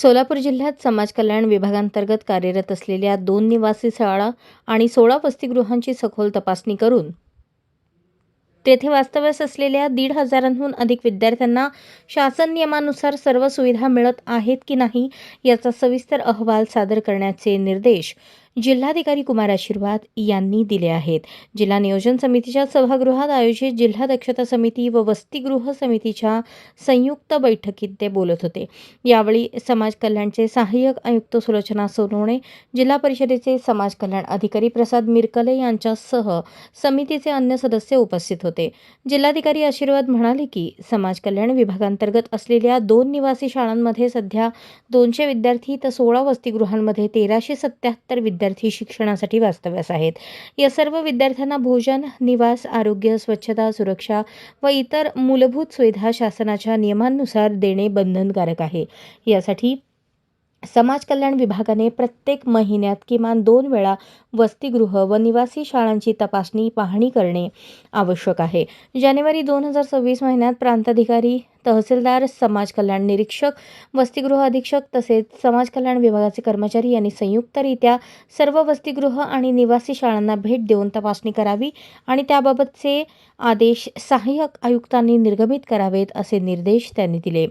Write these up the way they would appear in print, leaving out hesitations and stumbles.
सोलापूर जिल्ह्यात समाज कल्याण विभागांतर्गत कार्यरत असलेल्या 2 निवासी शाळा आणि 16 वसतिगृहांची सखोल तपासणी करून तेथे वास्तव्यास असलेल्या 1,500हून अधिक विद्यार्थ्यांना शासन नियमानुसार सर्व सुविधा मिळत आहेत की नाही याचा सविस्तर अहवाल सादर करण्याचे निर्देश जिल्हाधिकारी कुमार आशीर्वाद यांनी दिले आहेत. जिल्हा नियोजन समितीच्या सभागृहात आयोजित जिल्हा दक्षता समिती व वसतिगृह समितीच्या संयुक्त बैठकीत ते बोलत होते. यावेळी समाज कल्याणचे सहाय्यक आयुक्त सुलोचना सोनवणे, जिल्हा परिषदेचे समाज कल्याण अधिकारी प्रसाद मिरकले यांच्यासह समितीचे अन्य सदस्य उपस्थित होते. जिल्हाधिकारी आशीर्वाद म्हणाले की समाज कल्याण विभागांतर्गत असलेल्या 2 निवासी शाळांमध्ये सध्या 200 विद्यार्थी तर 16 वसतिगृहांमध्ये 1377 विद्यार्थी शिक्षणासाठी वास्तव्यास आहेत. या सर्व विद्यार्थ्यांना भोजन, निवास, आरोग्य, स्वच्छता, सुरक्षा व इतर मूलभूत सुविधा शासनाच्या नियमांनुसार देणे बंधनकारक आहे. यासाठी समाज कल्याण विभागाने प्रत्येक महिन्यात किमान 2 वेळा वसतिगृह व निवासी शाळांची तपासणी पाहणी करणे आवश्यक आहे. जानेवारी 2026 महिन्यात प्रांताधिकारी, तहसीलदार, समाज कल्याण निरीक्षक, वसतिगृह अधीक्षक तसेच समाज कल्याण विभागाचे कर्मचारी यांनी संयुक्तरित्या सर्व वसतिगृह आणि निवासी शाळांना भेट देऊन तपासणी करावी आणि त्याबाबतचे आदेश सहाय्यक आयुक्तांनी निर्गमित करावेत असे निर्देश त्यांनी दिले.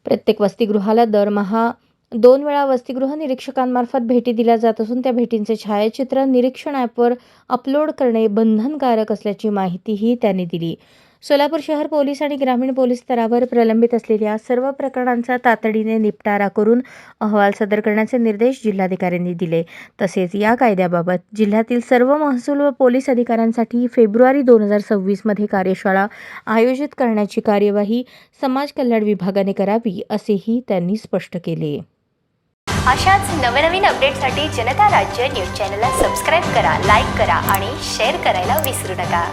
प्रत्येक वसतिगृहाला दरमहा 2 वेळा वसतिगृह निरीक्षकांमार्फत भेटी दिल्या जात असून त्या भेटींचे छायाचित्र निरीक्षण ॲपवर अपलोड करणे बंधनकारक असल्याची माहितीही त्यांनी दिली. सोलापूर शहर पोलीस आणि ग्रामीण पोलीस स्तरावर प्रलंबित असलेल्या सर्व प्रकरणांचा तातडीने निपटारा करून अहवाल सादर करण्याचे निर्देश जिल्हाधिकाऱ्यांनी दिले. तसेच या कायद्याबाबत जिल्ह्यातील सर्व महसूल व पोलीस अधिकाऱ्यांसाठी फेब्रुवारी 2026 मध्ये कार्यशाळा आयोजित करण्याची कार्यवाही समाज कल्याण विभागाने करावी असेही त्यांनी स्पष्ट केले. अशाच नवनवीन अपडेटसाठी जनता राज्य न्यूज चॅनलला सबस्क्राईब करा, लाईक करा आणि शेअर करायला विसरू नका.